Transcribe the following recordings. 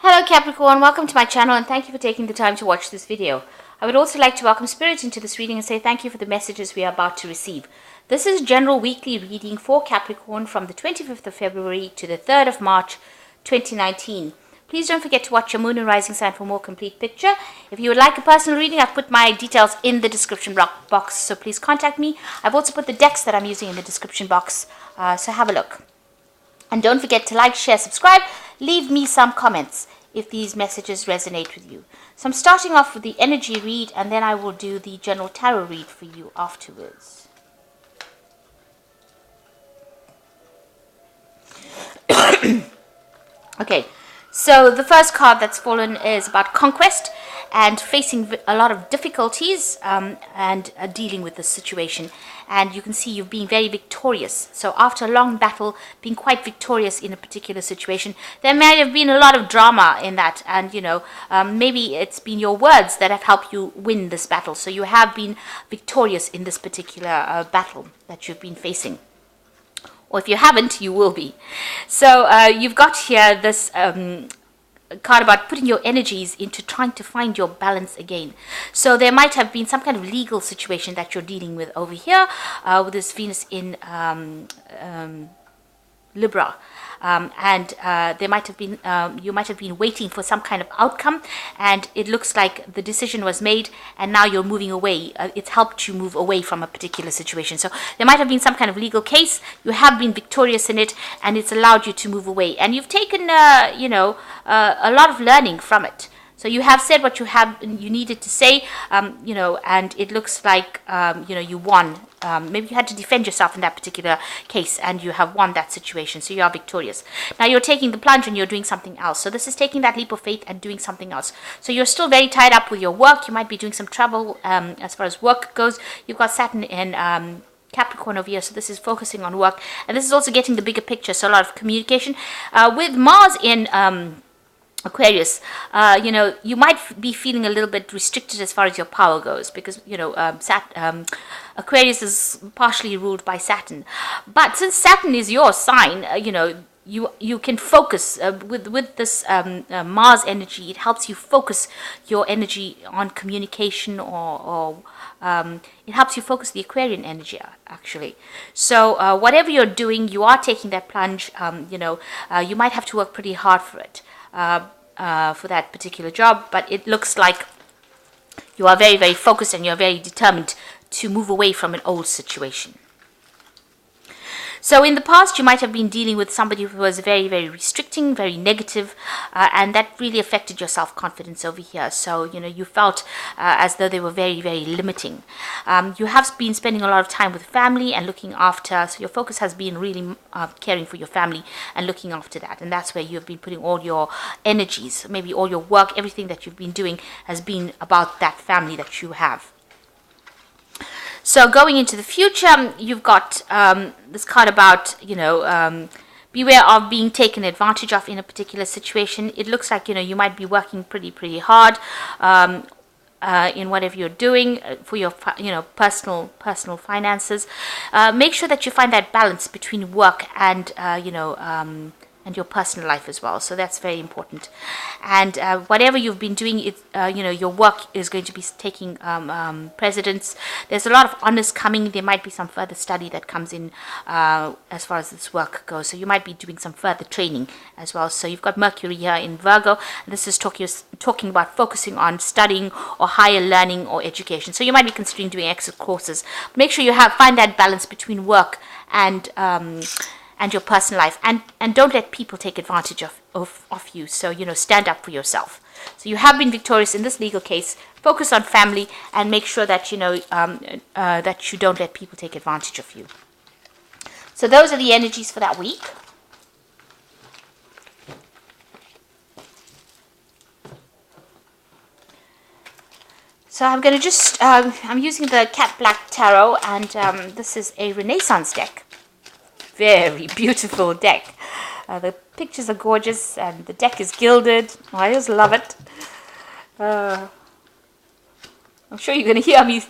Hello Capricorn, welcome to my channel and thank you for taking the time to watch this video. I would also like to welcome Spirit into this reading and say thank you for the messages we are about to receive. This is general weekly reading for Capricorn from the 25th of February to the 3rd of March 2019. Please don't forget to watch your moon and rising sign for more complete picture. If you would like a personal reading, I've put my details in the description box, so please contact me. I've also put the decks that I'm using in the description box, so have a look. And don't forget to like, share, subscribe, leave me some comments if these messages resonate with you. So I'm starting off with the energy read and then I will do the general tarot read for you afterwards. Okay, so the first card that's fallen is about conquest and facing a lot of difficulties and dealing with the situation. And you can see you've been very victorious. So after a long battle, being quite victorious in a particular situation, there may have been a lot of drama in that. And, maybe it's been your words that have helped you win this battle. So you have been victorious in this particular battle that you've been facing. Or if you haven't, you will be. So you've got here this card about putting your energies into trying to find your balance again. So there might have been some kind of legal situation that you're dealing with over here with this Venus in Libra. There might have been you might have been waiting for some kind of outcome, and it looks like the decision was made and now you're moving away. It's helped you move away from a particular situation. So there might have been some kind of legal case. You have been victorious in it and it's allowed you to move away, and you've taken a lot of learning from it. So you have said what you needed to say, and it looks like, you won. Maybe you had to defend yourself in that particular case and you have won that situation. So you are victorious. Now you're taking the plunge and you're doing something else. So this is taking that leap of faith and doing something else. So you're still very tied up with your work. You might be doing some travel as far as work goes. You've got Saturn in Capricorn over here, so this is focusing on work. And this is also getting the bigger picture, so a lot of communication. With Mars in Aquarius, you might be feeling a little bit restricted as far as your power goes because, Aquarius is partially ruled by Saturn. But since Saturn is your sign, you can focus with this Mars energy. It helps you focus your energy on communication or it helps you focus the Aquarian energy, actually. So whatever you're doing, you are taking that plunge. You might have to work pretty hard for it. For that particular job, but it looks like you are very, very focused and you're very determined to move away from an old situation. So in the past, you might have been dealing with somebody who was very, very restricting, very negative, and that really affected your self-confidence over here. So, you felt as though they were very, very limiting. You have been spending a lot of time with family and looking after, so your focus has been really caring for your family and looking after that. And that's where you have been putting all your energies, maybe all your work, everything that you've been doing has been about that family that you have. So going into the future, you've got this card about, beware of being taken advantage of in a particular situation. It looks like, you might be working pretty hard in whatever you're doing for your, personal finances. Make sure that you find that balance between work and, and your personal life as well. So that's very important. And whatever you've been doing, your work is going to be taking precedence. There's a lot of honors coming. There might be some further study that comes in as far as this work goes. So you might be doing some further training as well. So you've got Mercury here in Virgo. This is talking about focusing on studying or higher learning or education. So you might be considering doing extra courses. Make sure you find that balance between work and your personal life, and don't let people take advantage of you. So stand up for yourself. So you have been victorious in this legal case. Focus on family and make sure that that you don't let people take advantage of you. So those are the energies for that week. So I'm going to just I'm using the Cat Black Tarot, and this is a Renaissance deck. Very beautiful deck. The pictures are gorgeous and the deck is gilded. I just love it. I'm sure you're going to hear me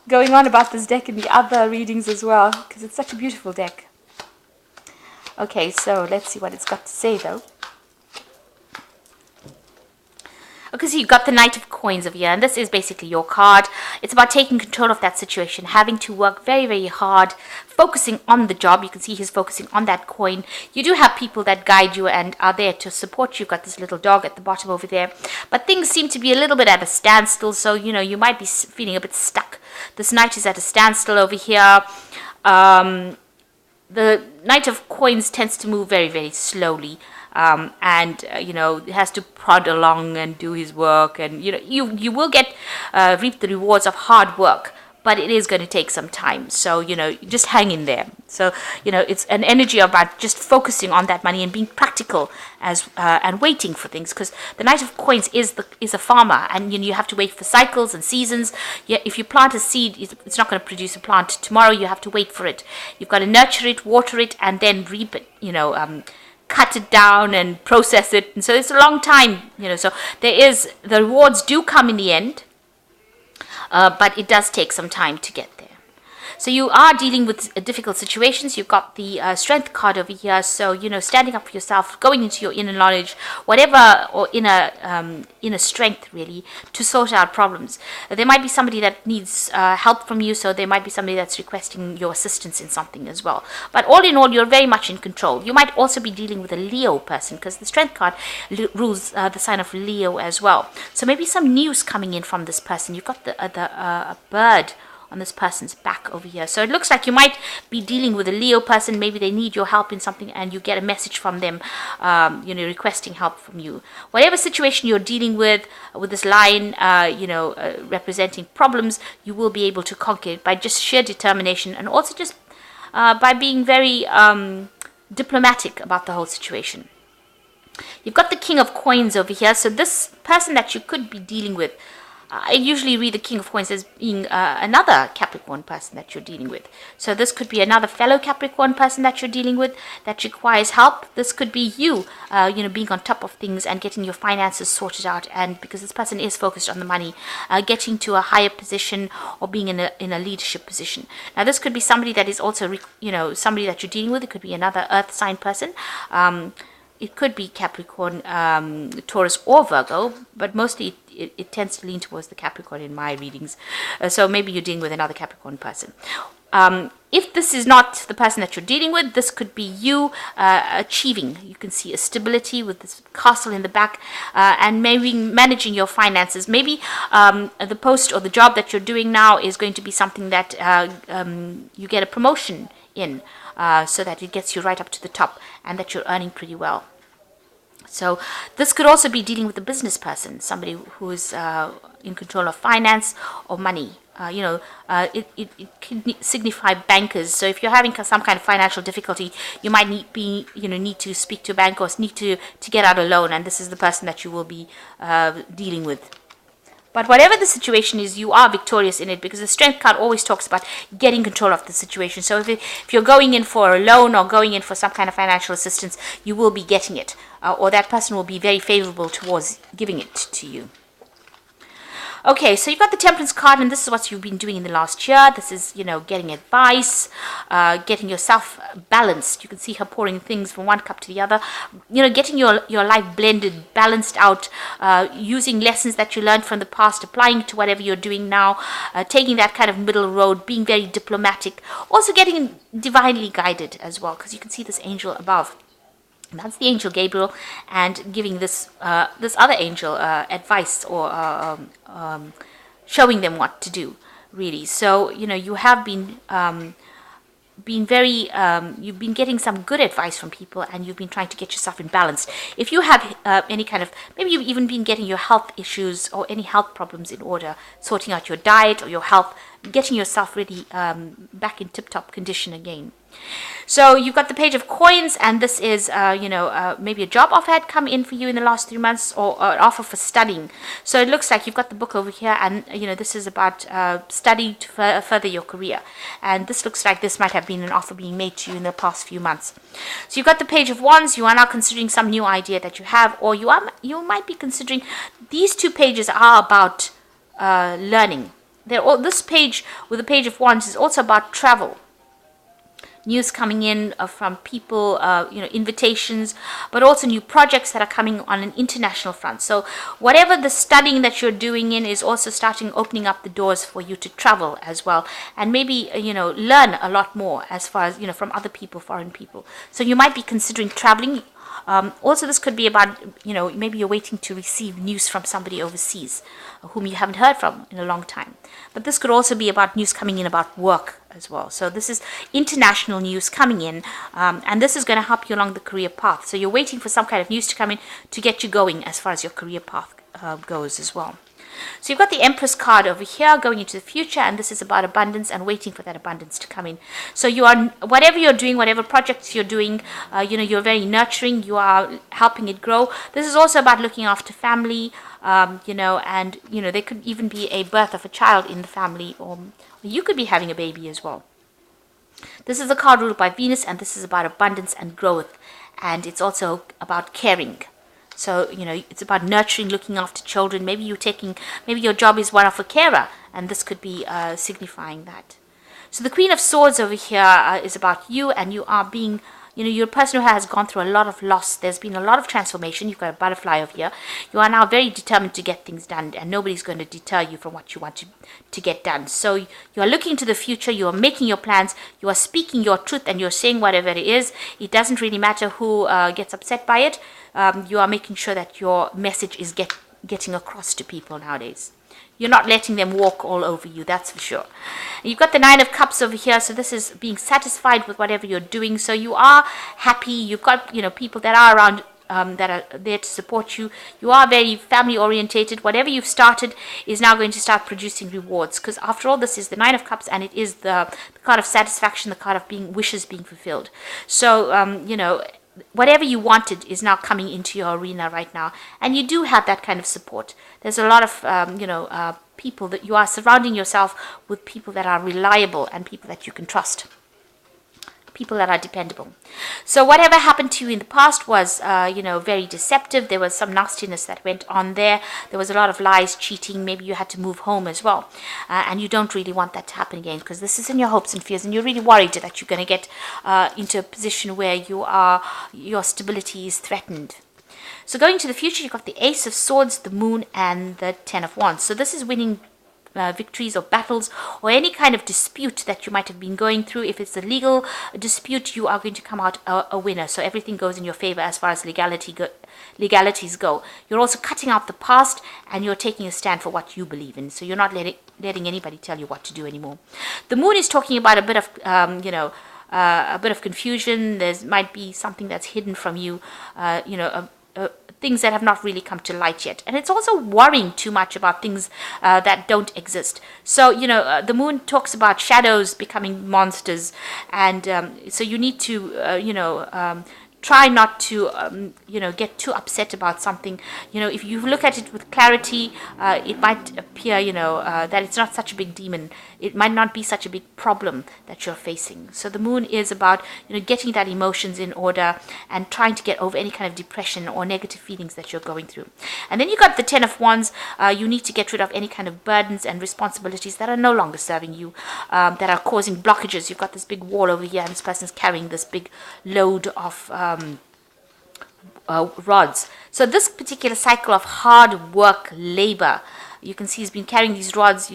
going on about this deck in the other readings as well, because it's such a beautiful deck. Okay, so let's see what it's got to say though. Because you got the Knight of Coins over here, and this is basically your card. It's about taking control of that situation, having to work very, very hard, focusing on the job. You can see he's focusing on that coin. You do have people that guide you and are there to support you. You've got this little dog at the bottom over there. But things seem to be a little bit at a standstill, so, you might be feeling a bit stuck. This Knight is at a standstill over here. The Knight of Coins tends to move very, very slowly. And has to prod along and do his work, and you will get reap the rewards of hard work, but it is going to take some time. So just hang in there. So it's an energy about just focusing on that money and being practical and waiting for things, because the Knight of Coins is a farmer, and you have to wait for cycles and seasons. If you plant a seed, it's not going to produce a plant tomorrow. You have to wait for it. You've got to nurture it, water it, and then reap it. Cut it down and process it, and so it's a long time. So the rewards do come in the end, but it does take some time to get there. So you are dealing with difficult situations. You've got the Strength card over here. So, standing up for yourself, going into your inner knowledge, whatever, or inner strength, really, to sort out problems. There might be somebody that needs help from you. So there might be somebody that's requesting your assistance in something as well. But all in all, you're very much in control. You might also be dealing with a Leo person, because the Strength card rules the sign of Leo as well. So maybe some news coming in from this person. You've got a bird on this person's back over here. So it looks like you might be dealing with a Leo person. Maybe they need your help in something, and you get a message from them, requesting help from you. Whatever situation you're dealing with this line, representing problems, you will be able to conquer it by just sheer determination, and also just by being very diplomatic about the whole situation. You've got the King of Coins over here. So this person that you could be dealing with, I usually read the King of Coins as being another Capricorn person that you're dealing with. So this could be another fellow Capricorn person that you're dealing with that requires help. This could be you, being on top of things and getting your finances sorted out. And because this person is focused on the money, getting to a higher position or being in a leadership position. Now, this could be somebody that is also, somebody that you're dealing with. It could be another Earth sign person. It could be Capricorn, Taurus, or Virgo, but mostly it tends to lean towards the Capricorn in my readings. So maybe you're dealing with another Capricorn person. If this is not the person that you're dealing with, this could be you achieving. You can see a stability with this castle in the back, and maybe managing your finances. Maybe the post or the job that you're doing now is going to be something that you get a promotion in. So that it gets you right up to the top, and that you're earning pretty well. So this could also be dealing with a business person, somebody who is in control of finance or money. It can signify bankers. So if you're having some kind of financial difficulty, you might need to speak to a bank, or need to get out a loan, and this is the person that you will be dealing with. But whatever the situation is, you are victorious in it, because the Strength card always talks about getting control of the situation. So if you're going in for a loan or going in for some kind of financial assistance, you will be getting it, or that person will be very favorable towards giving it to you. Okay, so you've got the Temperance card, and this is what you've been doing in the last year. This is, getting advice, getting yourself balanced. You can see her pouring things from one cup to the other. Getting your life blended, balanced out, using lessons that you learned from the past, applying to whatever you're doing now, taking that kind of middle road, being very diplomatic, also getting divinely guided as well, because you can see this angel above. That's the angel Gabriel, and giving this other angel advice, or showing them what to do, really. So you have been very you've been getting some good advice from people, and you've been trying to get yourself in balance. If you have any kind of, maybe you've even been getting your health issues or any health problems in order, sorting out your diet or your health, getting yourself really back in tip-top condition again. So you've got the Page of Coins, and this is, maybe a job offer had come in for you in the last 3 months, or an offer for studying. So it looks like you've got the book over here, and, this is about studying to further your career. And this looks like this might have been an offer being made to you in the past few months. So you've got the Page of Wands. You are now considering some new idea that you have, or you might be considering, these two pages are about learning. This page with the Page of Wands is also about travel. news coming in from people, invitations, but also new projects that are coming on an international front. So whatever the studying that you're doing in is also starting opening up the doors for you to travel as well, and maybe learn a lot more as far as from other people, foreign people. So you might be considering traveling. Also, this could be about, maybe you're waiting to receive news from somebody overseas whom you haven't heard from in a long time. But this could also be about news coming in about work as well. So this is international news coming in, and this is going to help you along the career path. So you're waiting for some kind of news to come in to get you going as far as your career path goes as well. So you've got the Empress card over here going into the future, and this is about abundance and waiting for that abundance to come in. So you are, whatever you're doing, whatever projects you're doing, you're very nurturing, you are helping it grow. This is also about looking after family, and there could even be a birth of a child in the family, or you could be having a baby as well. This is a card ruled by Venus, and this is about abundance and growth, and it's also about caring. So, it's about nurturing, looking after children. Maybe your job is one of a carer, and this could be signifying that. So the Queen of Swords over here is about you, and you are being, you're a person who has gone through a lot of loss. There's been a lot of transformation. You've got a butterfly over here. You are now very determined to get things done, and nobody's going to deter you from what you want to get done. So you are looking to the future. You are making your plans. You are speaking your truth, and you're saying whatever it is. It doesn't really matter who gets upset by it. You are making sure that your message is getting across to people nowadays. You're not letting them walk all over you, that's for sure. You've got the Nine of Cups over here, so this is being satisfied with whatever you're doing. So you are happy. You've got people that are around that are there to support you. You are very family orientated. Whatever you've started is now going to start producing rewards, because after all, this is the Nine of Cups, and it is the card of satisfaction, the card of wishes being fulfilled. So whatever you wanted is now coming into your arena right now, and you do have that kind of support. There's a lot of people that you are surrounding yourself with, people that are reliable and people that you can trust, people that are dependable. So whatever happened to you in the past was very deceptive. There was some nastiness that went on there. There was a lot of lies, cheating. Maybe you had to move home as well, and you don't really want that to happen again, because this is in your hopes and fears, and you're really worried that you're going to get into a position where your stability is threatened. So going to the future, you've got the Ace of Swords, the Moon, and the Ten of Wands. So this is winning victories or battles, or any kind of dispute that you might have been going through. If it's a legal dispute, you are going to come out a winner. So everything goes in your favor as far as legalities go. You're also cutting out the past, and you're taking a stand for what you believe in. So you're not letting anybody tell you what to do anymore. The Moon is talking about a bit of a bit of confusion. There might be something that's hidden from you, things that have not really come to light yet. And it's also worrying too much about things that don't exist. So, the Moon talks about shadows becoming monsters. And so you need to, try not to, get too upset about something. If you look at it with clarity, it might appear, that it's not such a big demon. It might not be such a big problem that you're facing. So the Moon is about, getting that emotions in order and trying to get over any kind of depression or negative feelings that you're going through. And then you got the Ten of Wands. You need to get rid of any kind of burdens and responsibilities that are no longer serving you, that are causing blockages. You've got this big wall over here, and this person's carrying this big load of rods. So this particular cycle of hard work, labor, you can see he's been carrying these rods,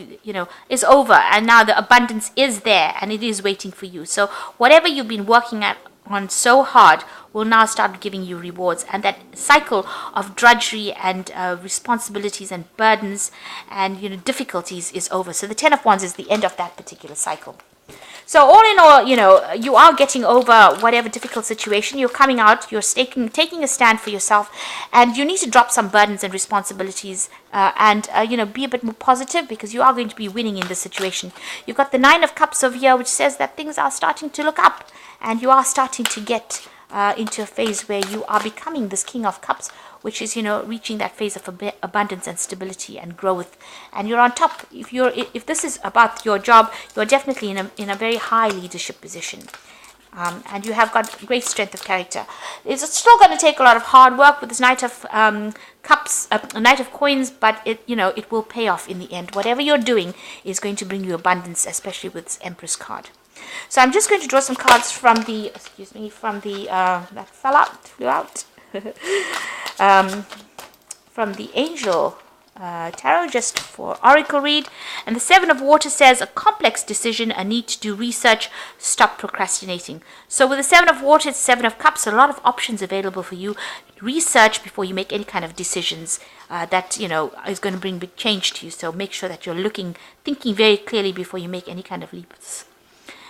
is over, and now the abundance is there, and it is waiting for you. So whatever you've been working on so hard will now start giving you rewards, and that cycle of drudgery and responsibilities and burdens and difficulties is over. So the Ten of Wands is the end of that particular cycle. So all in all, you are getting over whatever difficult situation. You're coming out, you're taking a stand for yourself, and you need to drop some burdens and responsibilities and be a bit more positive, because you are going to be winning in this situation. You've got the Nine of Cups over here, which says that things are starting to look up, and you are starting to get into a phase where you are becoming this King of Cups, which is, reaching that phase of abundance and stability and growth, and you're on top. If this is about your job, you're definitely in a very high leadership position, and you have got great strength of character. It's still going to take a lot of hard work with this Knight of Cups, Knight of Coins, but it will pay off in the end. Whatever you're doing is going to bring you abundance, especially with this Empress card. So I'm just going to draw some cards from the, that flew out, from the Angel Tarot, just for Oracle read. And the Seven of Water says a complex decision, a need to do research, stop procrastinating. So with the Seven of Water, it's Seven of Cups, a lot of options available for you. Research before you make any kind of decisions that, is going to bring big change to you. So make sure that you're thinking very clearly before you make any kind of leaps.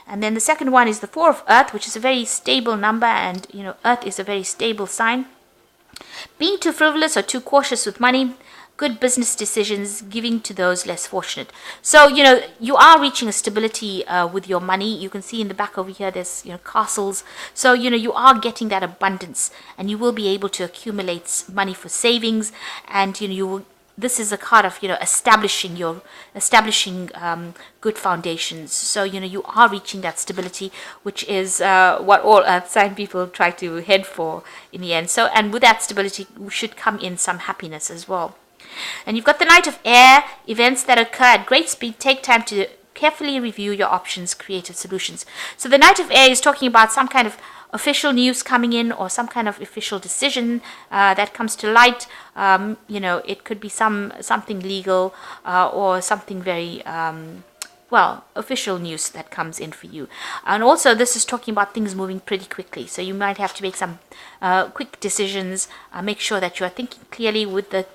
And then the second one is the Four of Earth, which is a very stable number, and Earth is a very stable sign. Being too frivolous or too cautious with money, good business decisions, giving to those less fortunate. So, you are reaching a stability with your money. You can see in the back over here, there's, castles. So, you are getting that abundance, and you will be able to accumulate money for savings, and, this is a card of, establishing good foundations. So, you are reaching that stability, which is what all earth sign people try to head for in the end. So, and with that stability should come in some happiness as well. And you've got the Knight of Air, events that occur at great speed. Take time to carefully review your options, creative solutions. So the Knight of Air is talking about some kind of official news coming in, or some kind of official decision that comes to light. It could be something legal or something very official news that comes in for you. And also this is talking about things moving pretty quickly. So you might have to make some quick decisions. Make sure that you are thinking clearly with the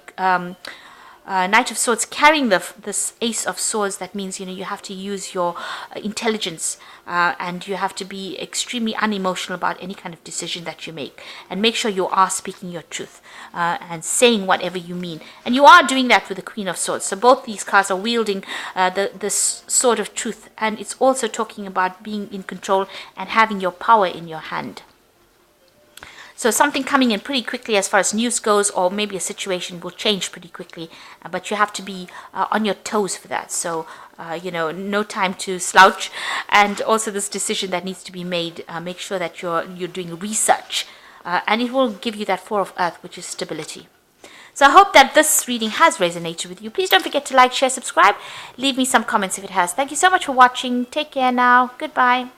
Knight of Swords carrying this Ace of Swords. That means you have to use your intelligence, and you have to be extremely unemotional about any kind of decision that you make, and make sure you are speaking your truth and saying whatever you mean. And you are doing that with the Queen of Swords. So both these cards are wielding the sword of truth, and it's also talking about being in control and having your power in your hand. So something coming in pretty quickly as far as news goes, or maybe a situation will change pretty quickly, but you have to be on your toes for that. So, no time to slouch. And also this decision that needs to be made, make sure that you're doing research, and it will give you that Four of Earth, which is stability. So I hope that this reading has resonated with you. Please don't forget to like, share, subscribe. Leave me some comments if it has. Thank you so much for watching. Take care now. Goodbye.